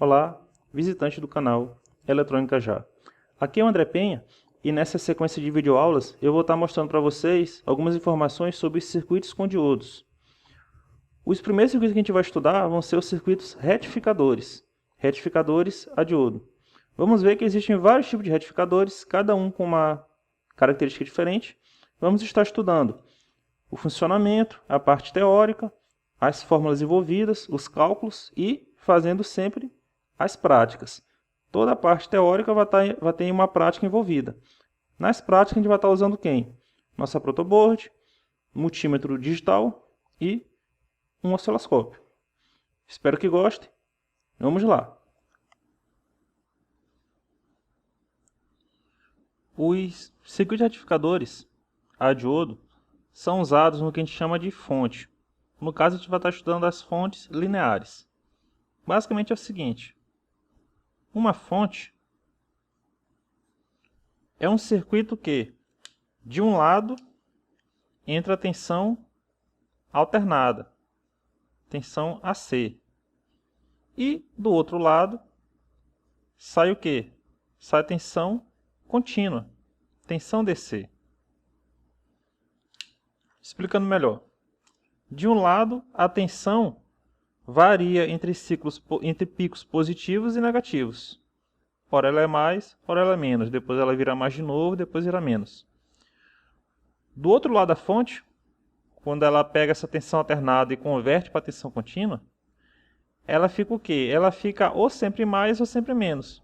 Olá, visitante do canal Eletrônica Já. Aqui é o André Penha e nessa sequência de videoaulas eu vou estar mostrando para vocês algumas informações sobre circuitos com diodos. Os primeiros circuitos que a gente vai estudar vão ser os circuitos retificadores a diodo. Vamos ver que existem vários tipos de retificadores, cada um com uma característica diferente. Vamos estar estudando o funcionamento, a parte teórica, as fórmulas envolvidas, os cálculos e fazendo sempre as práticas. Toda a parte teórica vai ter uma prática envolvida. Nas práticas a gente vai estar usando quem? Nossa protoboard, multímetro digital e um osciloscópio. Espero que gostem. Vamos lá. Os circuitos retificadores a diodo são usados no que a gente chama de fonte. No caso, a gente vai estar estudando as fontes lineares. Basicamente é o seguinte: uma fonte é um circuito que, de um lado, entra a tensão alternada, tensão AC. E do outro lado, sai o quê? Sai a tensão contínua, tensão DC. Explicando melhor. De um lado, a tensão varia entre picos positivos e negativos. Ora ela é mais, ora ela é menos. Depois ela vira mais de novo, depois vira menos. Do outro lado da fonte, quando ela pega essa tensão alternada e converte para tensão contínua, ela fica o quê? Ela fica ou sempre mais ou sempre menos.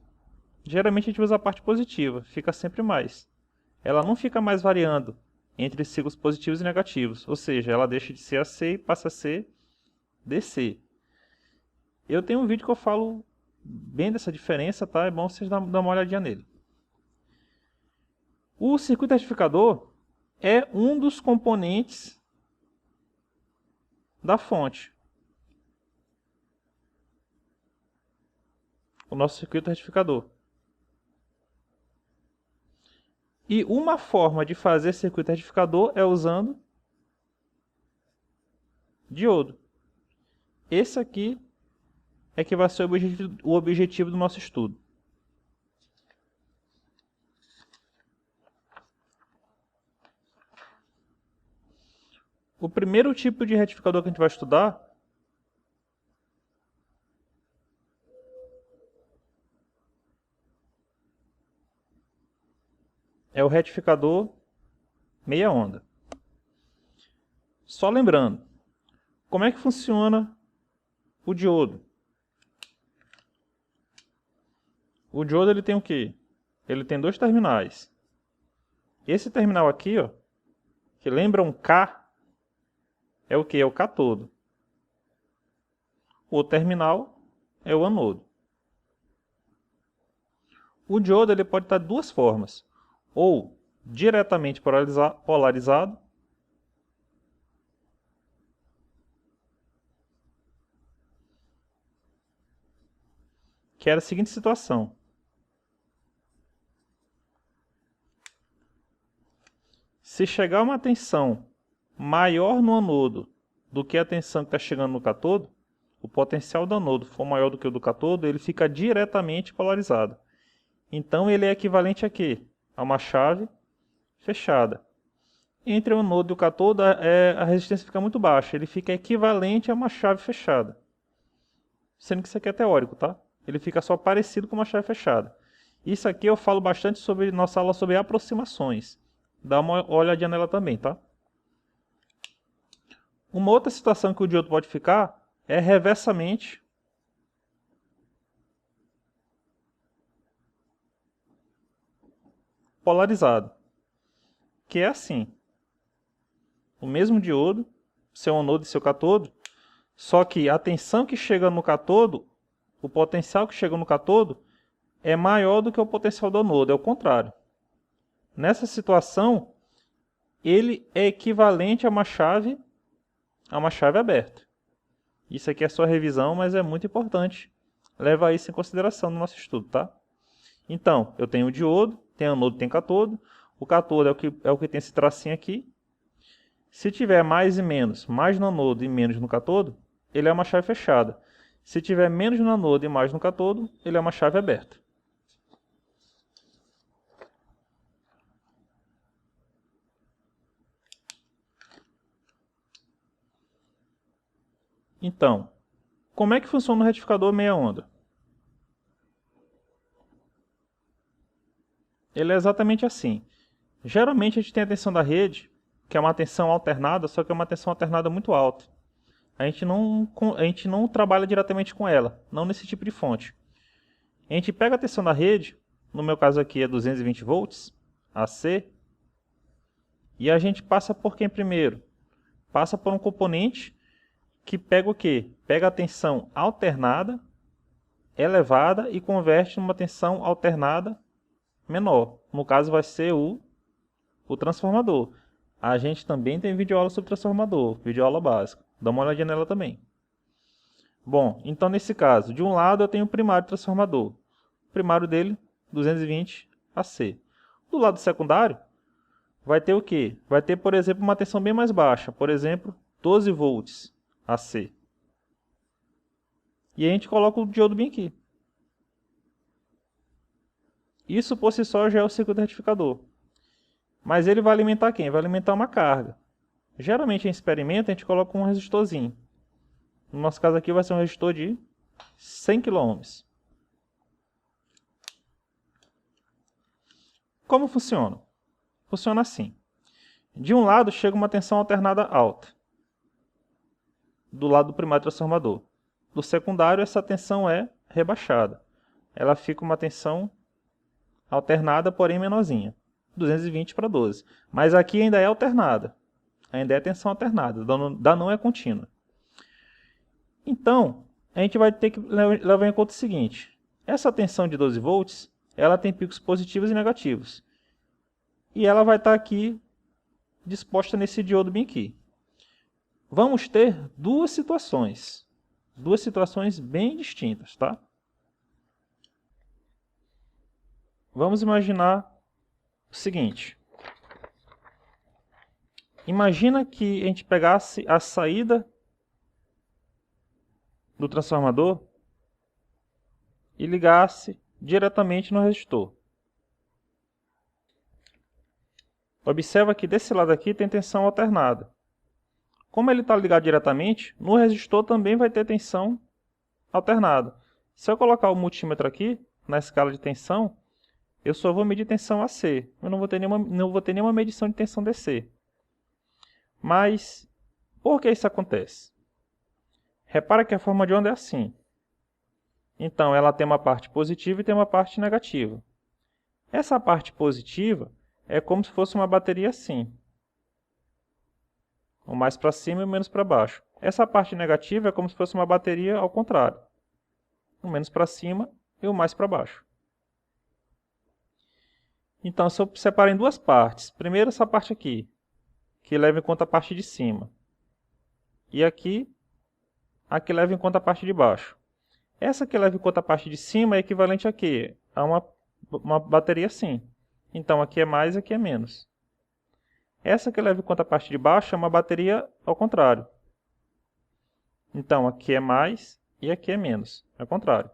Geralmente a gente usa a parte positiva, fica sempre mais. Ela não fica mais variando entre ciclos positivos e negativos, ou seja, ela deixa de ser AC e passa a ser DC. Eu tenho um vídeo que eu falo bem dessa diferença, tá? É bom vocês darem uma olhadinha nele. O circuito retificador é um dos componentes da fonte. O nosso circuito retificador. E uma forma de fazer circuito retificador é usando diodo. Esse aqui é que vai ser o objetivo do nosso estudo. O primeiro tipo de retificador que a gente vai estudar é o retificador meia onda. Só lembrando, como é que funciona o diodo? O diodo ele tem o quê? Ele tem dois terminais. Esse terminal aqui, ó, que lembra um K, é o que? É o cátodo. O terminal é o anodo. O diodo ele pode estar de duas formas. Ou diretamente polarizado, que era a seguinte situação. Se chegar uma tensão maior no anodo do que a tensão que está chegando no cátodo, o potencial do anodo for maior do que o do cátodo, ele fica diretamente polarizado. Então ele é equivalente a quê? A uma chave fechada. Entre o anodo e o cátodo, a resistência fica muito baixa. Ele fica equivalente a uma chave fechada. Sendo que isso aqui é teórico, tá? Ele fica só parecido com uma chave fechada. Isso aqui eu falo bastante sobre nossa aula sobre aproximações. Dá uma olhadinha nela também, tá? Uma outra situação que o diodo pode ficar é reversamente polarizado, que é assim: o mesmo diodo, seu anodo e seu cátodo, só que a tensão que chega no cátodo, o potencial que chega no cátodo é maior do que o potencial do anodo, é o contrário. Nessa situação, ele é equivalente a uma chave aberta. Isso aqui é só revisão, mas é muito importante levar isso em consideração no nosso estudo, tá? Então, eu tenho o diodo, tem anodo, tem cátodo. O cátodo é o que tem esse tracinho aqui. Se tiver mais e menos, mais no anodo e menos no cátodo, ele é uma chave fechada. Se tiver menos no anodo e mais no cátodo, ele é uma chave aberta. Então, como é que funciona o retificador meia onda? Ele é exatamente assim. Geralmente a gente tem a tensão da rede, que é uma tensão alternada, só que é uma tensão alternada muito alta. A gente não trabalha diretamente com ela, não nesse tipo de fonte. A gente pega a tensão da rede, no meu caso aqui é 220 volts, AC, e a gente passa por quem primeiro? Passa por um componente que pega o quê? Pega a tensão alternada, elevada, e converte numa tensão alternada menor. No caso vai ser o transformador. A gente também tem videoaula sobre transformador, videoaula básica. Dá uma olhadinha nela também. Bom, então nesse caso, de um lado eu tenho o primário transformador. O primário dele, 220 AC. Do lado secundário, vai ter o quê? Vai ter, por exemplo, uma tensão bem mais baixa. Por exemplo, 12 volts AC. E a gente coloca o diodo bem aqui. Isso por si só já é o circuito retificador. Mas ele vai alimentar quem? Vai alimentar uma carga. Geralmente em experimento a gente coloca um resistorzinho. No nosso caso aqui vai ser um resistor de 100 kΩ. Como funciona? Funciona assim. De um lado chega uma tensão alternada alta. Do lado do primário transformador. Do secundário essa tensão é rebaixada. Ela fica uma tensão alternada, porém menorzinha. 220 para 12. Mas aqui ainda é alternada. Ainda é tensão alternada. Da não é contínua. Então, a gente vai ter que levar em conta o seguinte. Essa tensão de 12 volts, ela tem picos positivos e negativos. E ela vai estar aqui, disposta nesse diodo bem aqui. Vamos ter duas situações. Duas situações bem distintas, tá? Vamos imaginar o seguinte. Imagina que a gente pegasse a saída do transformador e ligasse diretamente no resistor. Observa que desse lado aqui tem tensão alternada. Como ele está ligado diretamente, no resistor também vai ter tensão alternada. Se eu colocar o multímetro aqui, na escala de tensão, eu só vou medir tensão AC. Eu não vou ter nenhuma medição de tensão DC. Mas, por que isso acontece? Repara que a forma de onda é assim. Então, ela tem uma parte positiva e tem uma parte negativa. Essa parte positiva é como se fosse uma bateria assim. O mais para cima e o menos para baixo. Essa parte negativa é como se fosse uma bateria ao contrário. O menos para cima e o mais para baixo. Então, se eu separar em duas partes. Primeiro essa parte aqui, que leva em conta a parte de cima. E aqui, a que leva em conta a parte de baixo. Essa que leva em conta a parte de cima é equivalente a quê? A uma bateria assim. Então, aqui é mais, aqui é menos. Essa que leva em conta a parte de baixo é uma bateria ao contrário. Então, aqui é mais e aqui é menos. É o contrário.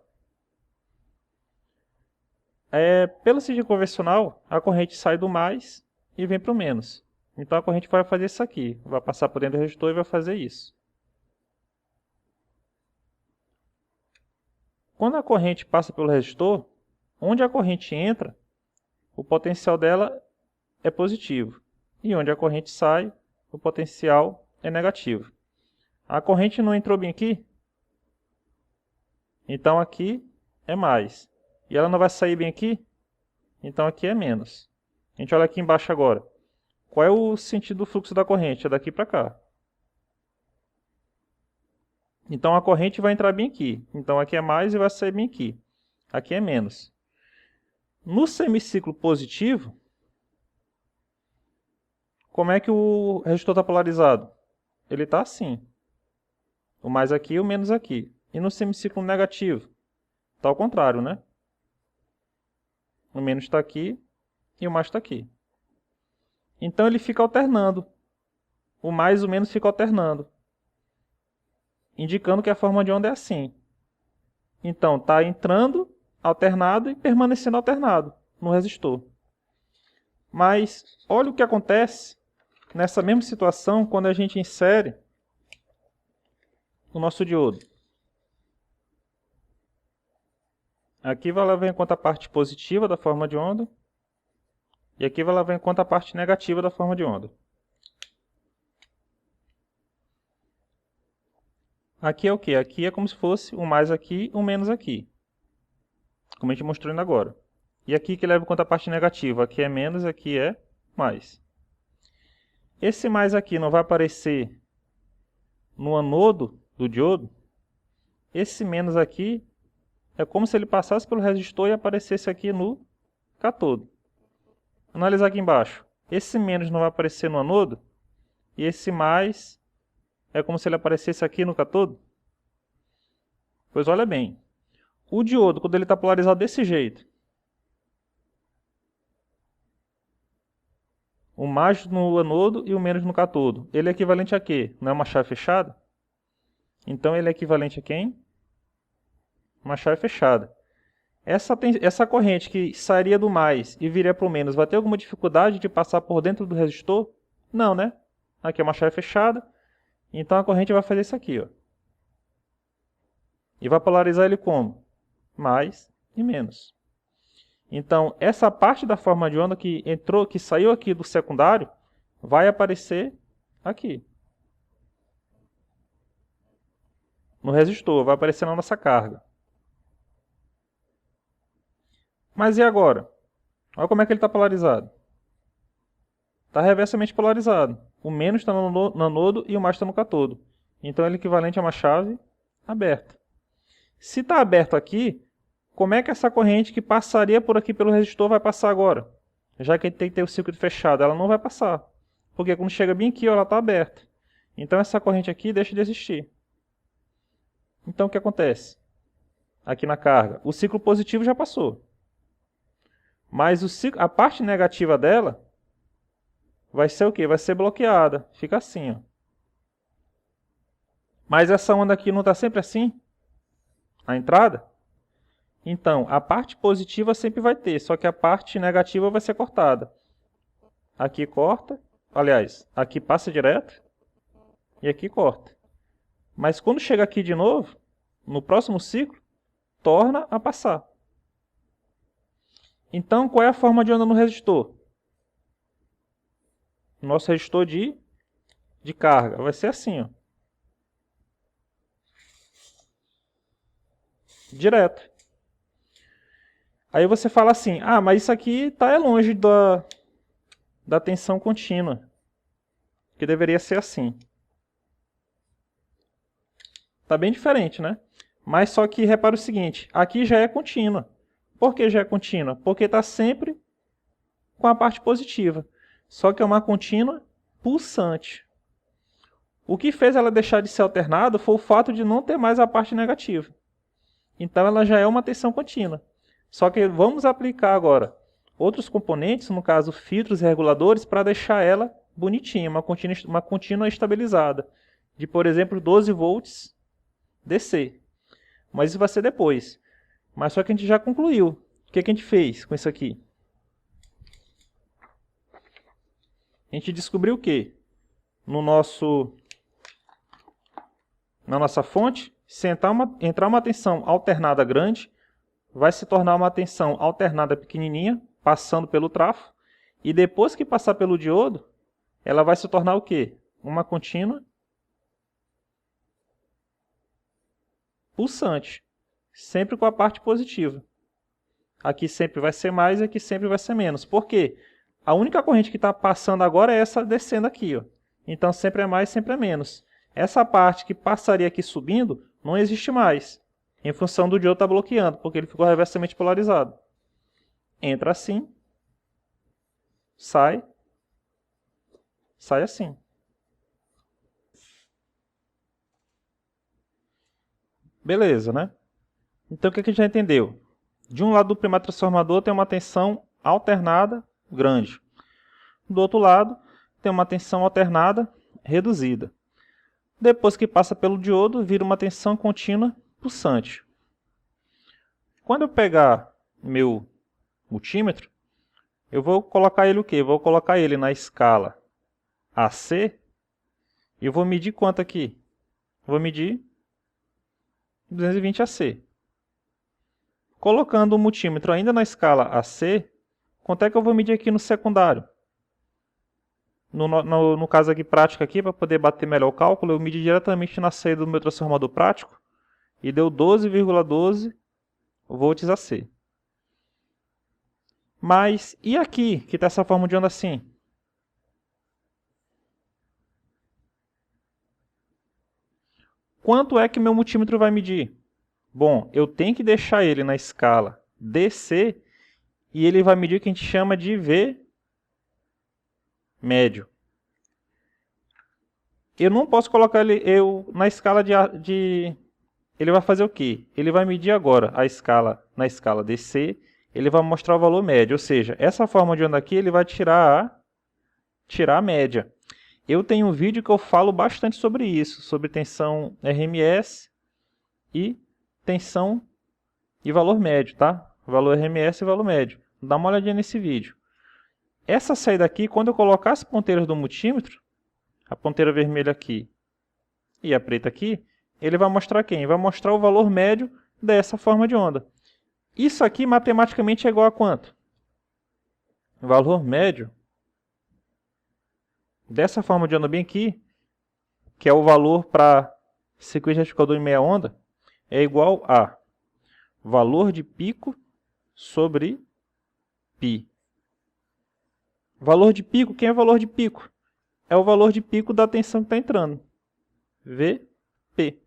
Pelo sistema convencional, a corrente sai do mais e vem para o menos. Então, a corrente vai fazer isso aqui. Vai passar por dentro do resistor e vai fazer isso. Quando a corrente passa pelo resistor, onde a corrente entra, o potencial dela é positivo. E onde a corrente sai, o potencial é negativo. A corrente não entrou bem aqui? Então aqui é mais. E ela não vai sair bem aqui? Então aqui é menos. A gente olha aqui embaixo agora. Qual é o sentido do fluxo da corrente? É daqui para cá. Então a corrente vai entrar bem aqui. Então aqui é mais e vai sair bem aqui. Aqui é menos. No semiciclo positivo, como é que o resistor está polarizado? Ele está assim. O mais aqui e o menos aqui. E no semiciclo negativo? Está ao contrário, né? O menos está aqui e o mais está aqui. Então ele fica alternando. O mais e o menos ficam alternando. Indicando que a forma de onda é assim. Então, está entrando alternado e permanecendo alternado no resistor. Mas olha o que acontece nessa mesma situação quando a gente insere o nosso diodo. Aqui vai levar em conta a parte positiva da forma de onda. E aqui vai levar em conta a parte negativa da forma de onda. Aqui é o quê? Aqui é como se fosse um mais aqui, um menos aqui. Como a gente mostrou ainda agora. E aqui que leva em conta a parte negativa. Aqui é menos, aqui é mais. Esse mais aqui não vai aparecer no anodo do diodo. Esse menos aqui é como se ele passasse pelo resistor e aparecesse aqui no catodo. Analisar aqui embaixo. Esse menos não vai aparecer no anodo. E esse mais é como se ele aparecesse aqui no catodo. Pois olha bem. O diodo, quando ele está polarizado desse jeito, o mais no anodo e o menos no catodo, ele é equivalente a quê? Não é uma chave fechada? Então ele é equivalente a quem? Uma chave fechada. Essa corrente que sairia do mais e viria para o menos, vai ter alguma dificuldade de passar por dentro do resistor? Não, né? Aqui é uma chave fechada, então a corrente vai fazer isso aqui, ó. E vai polarizar ele como? Mais e menos. Então, essa parte da forma de onda que entrou, que saiu aqui do secundário, vai aparecer aqui. No resistor, vai aparecer na nossa carga. Mas e agora? Olha como é que ele está polarizado. Está reversamente polarizado. O menos está no anodo e o mais está no catodo. Então ele é equivalente a uma chave aberta. Se está aberto aqui, como é que essa corrente que passaria por aqui pelo resistor vai passar agora? Já que ele tem que ter o circuito fechado, ela não vai passar. Porque quando chega bem aqui, ó, ela está aberta. Então essa corrente aqui deixa de existir. Então o que acontece? Aqui na carga, o ciclo positivo já passou. Mas a parte negativa dela vai ser o quê? Vai ser bloqueada. Fica assim, ó. Mas essa onda aqui não está sempre assim? A entrada? Então, a parte positiva sempre vai ter, só que a parte negativa vai ser cortada. Aqui corta, aliás, aqui passa direto e aqui corta. Mas quando chega aqui de novo, no próximo ciclo, torna a passar. Então, qual é a forma de onda no resistor? Nosso resistor de carga vai ser assim, ó. Direto. Aí você fala assim, ah, mas isso aqui é longe da tensão contínua, que deveria ser assim. Está bem diferente, né? Mas só que repara o seguinte, aqui já é contínua. Por que já é contínua? Porque está sempre com a parte positiva. Só que é uma contínua pulsante. O que fez ela deixar de ser alternada foi o fato de não ter mais a parte negativa. Então ela já é uma tensão contínua. Só que vamos aplicar agora outros componentes, no caso filtros e reguladores, para deixar ela bonitinha, uma contínua estabilizada. De, por exemplo, 12 volts DC. Mas isso vai ser depois. Mas só que a gente já concluiu. O que a gente fez com isso aqui? A gente descobriu o quê? Na nossa fonte, se entrar uma tensão alternada grande, vai se tornar uma tensão alternada pequenininha, passando pelo trafo. E depois que passar pelo diodo, ela vai se tornar o quê? Uma contínua pulsante, sempre com a parte positiva. Aqui sempre vai ser mais e aqui sempre vai ser menos. Por quê? A única corrente que está passando agora é essa descendo aqui, ó. Então sempre é mais, sempre é menos. Essa parte que passaria aqui subindo não existe mais, em função do diodo estar bloqueando, porque ele ficou reversamente polarizado. Entra assim, sai assim. Beleza, né? Então o que a gente já entendeu? De um lado do primário transformador tem uma tensão alternada grande. Do outro lado tem uma tensão alternada reduzida. Depois que passa pelo diodo, vira uma tensão contínua pulsante. Quando eu pegar meu multímetro, eu vou colocar ele o quê? Vou colocar ele na escala AC e eu vou medir quanto aqui? Vou medir 220 AC. Colocando o multímetro ainda na escala AC, quanto é que eu vou medir aqui no secundário? No caso aqui prático aqui, para poder bater melhor o cálculo, eu medi diretamente na saída do meu transformador prático e deu 12,12 volts AC. Mas e aqui, que está essa forma de onda assim? Quanto é que meu multímetro vai medir? Bom, eu tenho que deixar ele na escala DC e ele vai medir o que a gente chama de V médio. Eu não posso colocar ele na escala de... Ele vai fazer o quê? Ele vai medir agora a escala na escala DC, ele vai mostrar o valor médio, ou seja, essa forma de onda aqui ele vai tirar a média. Eu tenho um vídeo que eu falo bastante sobre isso, sobre tensão RMS e tensão e valor médio, tá? Valor RMS e valor médio. Dá uma olhadinha nesse vídeo. Essa saída aqui, quando eu colocar as ponteiras do multímetro, a ponteira vermelha aqui e a preta aqui, ele vai mostrar quem? Vai mostrar o valor médio dessa forma de onda. Isso aqui matematicamente é igual a quanto? O valor médio dessa forma de onda bem aqui, que é o valor para circuito retificador em meia onda, é igual a valor de pico sobre π. Valor de pico, quem é valor de pico? É o valor de pico da tensão que está entrando. Vp.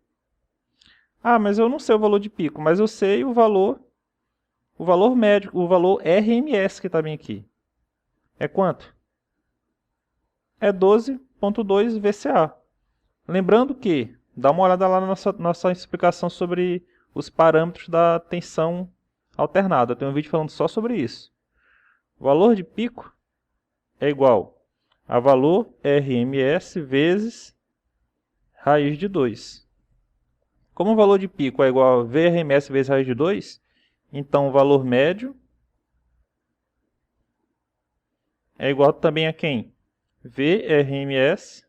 Ah, mas eu não sei o valor de pico, mas eu sei o valor médio, o valor RMS que está bem aqui. É quanto? É 12,2 VCA. Lembrando que, dá uma olhada lá na nossa explicação sobre os parâmetros da tensão alternada. Eu tenho um vídeo falando só sobre isso. O valor de pico é igual a valor RMS vezes raiz de 2. Como o valor de pico é igual a VRMS vezes raiz de 2, então o valor médio é igual também a quem? VRMS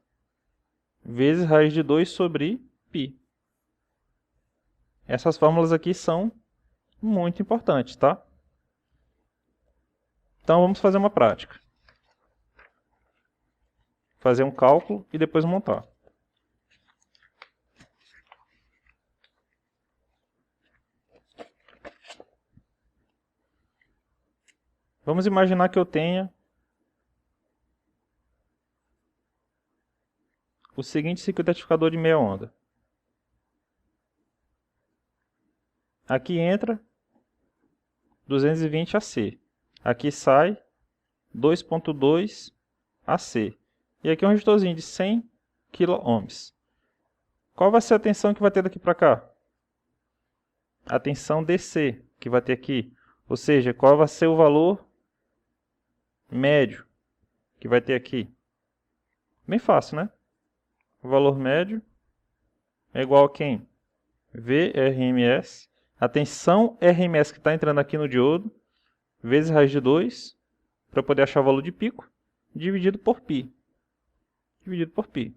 vezes raiz de 2 sobre π. Essas fórmulas aqui são muito importantes, tá? Então vamos fazer uma prática. Fazer um cálculo e depois montar. Vamos imaginar que eu tenha o seguinte circuito retificador de meia onda. Aqui entra 220 AC. Aqui sai 2,2 AC. E aqui é um resistorzinho de 100 kΩ. Qual vai ser a tensão que vai ter daqui para cá? A tensão DC que vai ter aqui. Ou seja, qual vai ser o valor médio que vai ter aqui? Bem fácil, né? O valor médio é igual a quem? VRMS. A tensão RMS que está entrando aqui no diodo, vezes raiz de 2, para eu poder achar o valor de pico, dividido por π. Dividido por π.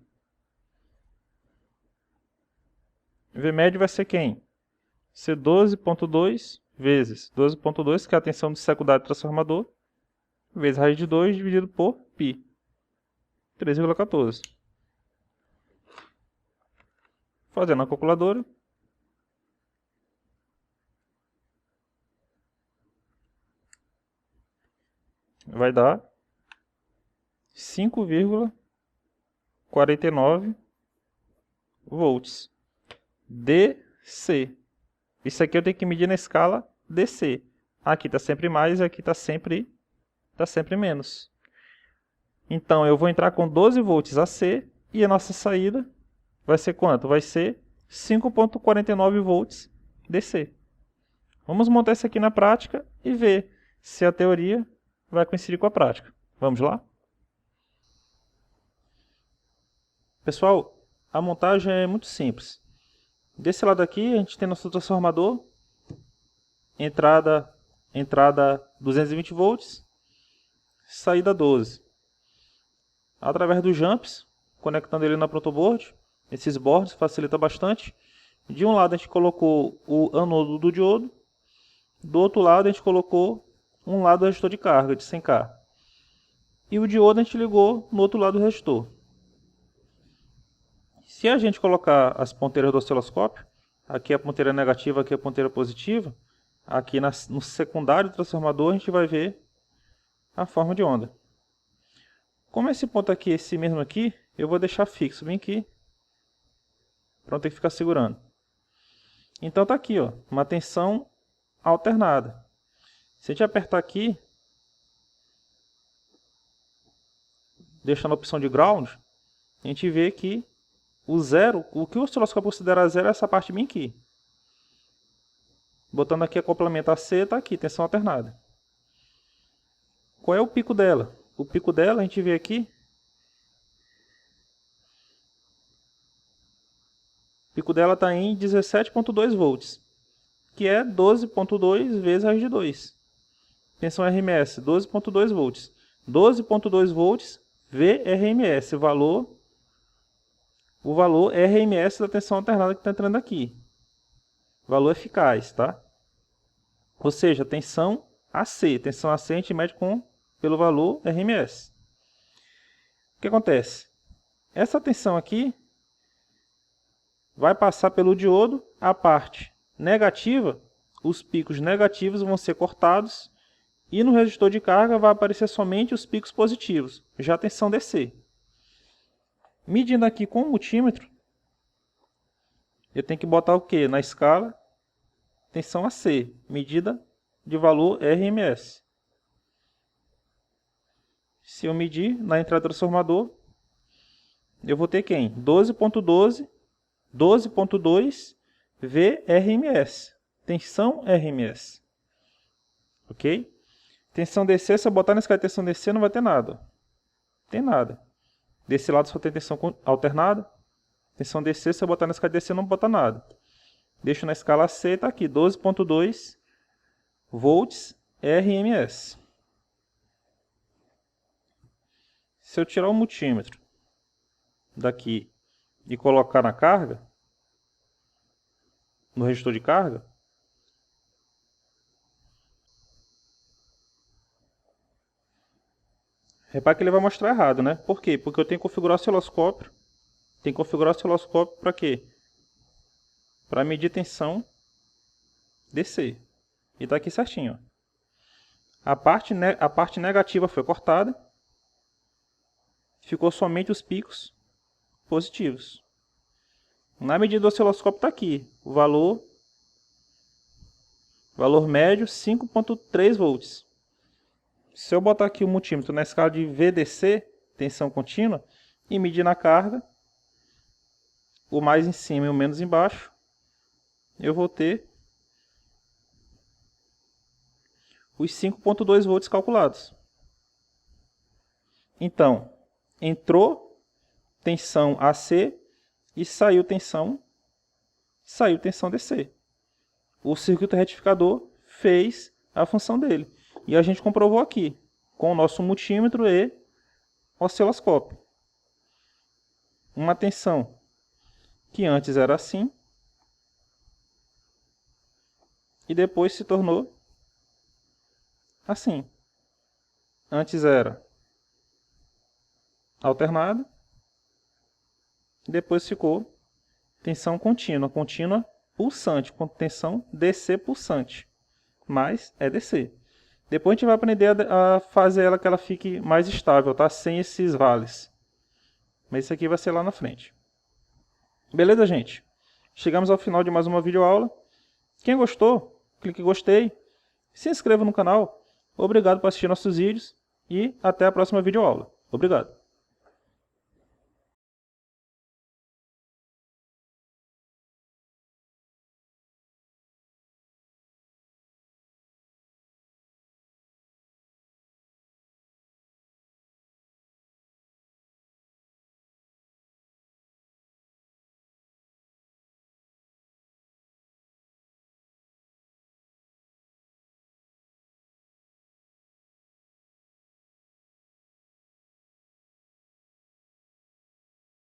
V médio vai ser quem? Ser 12,2 vezes 12,2, que é a tensão do secundário do transformador, vezes raiz de 2 dividido por π. 3,14. Fazendo a calculadora. Vai dar 5,49 volts. DC. Isso aqui eu tenho que medir na escala DC. Aqui está sempre mais e aqui está sempre menos. Então eu vou entrar com 12 volts AC e a nossa saída vai ser quanto? Vai ser 5,49 volts DC. Vamos montar isso aqui na prática e ver se a teoria vai coincidir com a prática. Vamos lá? Pessoal, a montagem é muito simples. Desse lado aqui a gente tem nosso transformador entrada 220 volts, saída 12. Através dos jumps, conectando ele na protoboard, esses boards facilita bastante. De um lado a gente colocou o anodo do diodo, do outro lado a gente colocou um lado do resistor de carga de 100K. E o diodo a gente ligou no outro lado do resistor. Se a gente colocar as ponteiras do osciloscópio, aqui a ponteira negativa, aqui a ponteira positiva, aqui no secundário do transformador a gente vai ver a forma de onda. Como esse ponto aqui é esse mesmo aqui, eu vou deixar fixo bem aqui, para não ter que ficar segurando. Então tá aqui, ó, uma tensão alternada. Se a gente apertar aqui, deixando a opção de ground, a gente vê que o zero, o que o osciloscópio considera zero é essa parte bem aqui. Botando aqui acoplamento AC, está aqui, tensão alternada. Qual é o pico dela? O pico dela a gente vê aqui. O pico dela está em 17.2 volts, que é 12.2 vezes raiz de 2. Tensão RMS, 12.2 volts. 12.2 volts VRMS, o valor RMS da tensão alternada que está entrando aqui. Valor eficaz, tá? Ou seja, tensão AC. Tensão AC a gente mede pelo valor RMS. O que acontece? Essa tensão aqui vai passar pelo diodo. A parte negativa, os picos negativos vão ser cortados. E no resistor de carga vai aparecer somente os picos positivos, já a tensão DC. Medindo aqui com o multímetro, eu tenho que botar o que? Na escala, tensão AC, medida de valor RMS. Se eu medir na entrada do transformador, eu vou ter quem? 12.2 VRMS, tensão RMS. Ok? Tensão DC, se eu botar na escala de tensão DC, não vai ter nada. Não tem nada. Desse lado só tem tensão alternada. Tensão DC, se eu botar na escala de DC, não bota nada. Deixo na escala C, está aqui, 12.2 volts RMS. Se eu tirar o multímetro daqui e colocar na carga, no resistor de carga, repare que ele vai mostrar errado, né? Por quê? Porque eu tenho que configurar o osciloscópio. Tem que configurar o osciloscópio para quê? Para medir tensão DC. E está aqui certinho. Ó. A parte negativa foi cortada. Ficou somente os picos positivos. Na medida do osciloscópio está aqui. O valor médio 5.3 volts. Se eu botar aqui o multímetro na escala de VDC, tensão contínua, e medir na carga, o mais em cima e o menos embaixo, eu vou ter os 5.2 volts calculados. Então, entrou tensão AC e saiu tensão DC. O circuito retificador fez a função dele. E a gente comprovou aqui, com o nosso multímetro e osciloscópio. Uma tensão que antes era assim, e depois se tornou assim. Antes era alternada, depois ficou tensão contínua pulsante, com tensão DC pulsante, mas é DC. Depois a gente vai aprender a fazer ela que ela fique mais estável, tá? Sem esses vales. Mas isso aqui vai ser lá na frente. Beleza, gente? Chegamos ao final de mais uma videoaula. Quem gostou, clique em gostei. Se inscreva no canal. Obrigado por assistir nossos vídeos. E até a próxima videoaula. Obrigado.